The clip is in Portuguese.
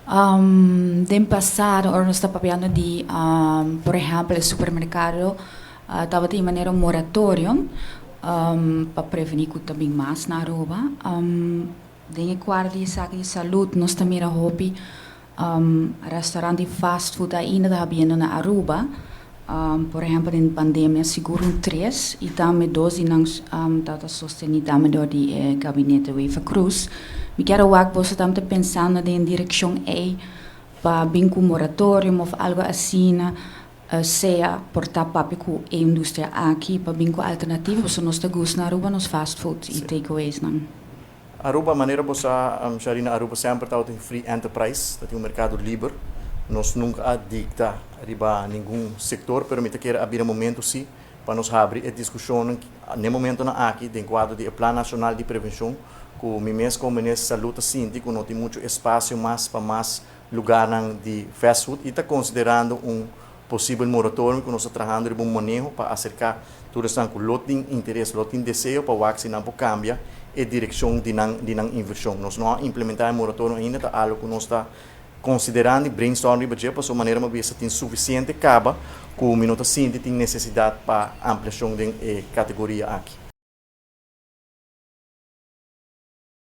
De passado, nós estamos falando de, por exemplo, o supermercado estava de maneira um moratório para prevenir que também mais na Aruba. De quarto de saque de saúde, nós também hobby restaurante fast food ainda está havendo na Aruba. Por exemplo, em pandemia, seguro 3 e também 12 nós está sostenido também do gabinete Weva Cruz. Me quero que você também pensando em direção para bem com moratório ou algo assim, seja portar papo com a indústria aqui para bem com alternativas, você não está gostando na Aruba nos fast food e takeaways não. Aruba, maneira você na Aruba sempre está em free enterprise, tem um mercado livre. Nós nunca dicta riba nenhum setor, pero me quer abrir momento sim para nos abrir a discussão no momento na aqui dentro quadro do Plano Nacional de Prevenção, com o MES como Ministério de Saúde síndico, não tem muito espaço mais para mais lugar de fast food e está considerando possível moratório que nós estamos trabalhando de um manejo para acercar todos com lote de interesse, lote de desejo para o vacinar para cambiar a direção de inversão. Nós não implementar moratório ainda, é algo que nós está considerando e brainstorming para sua maneira uma vez tem suficiente caba que o minuto sim tem necessidade para ampliação de categoria aqui.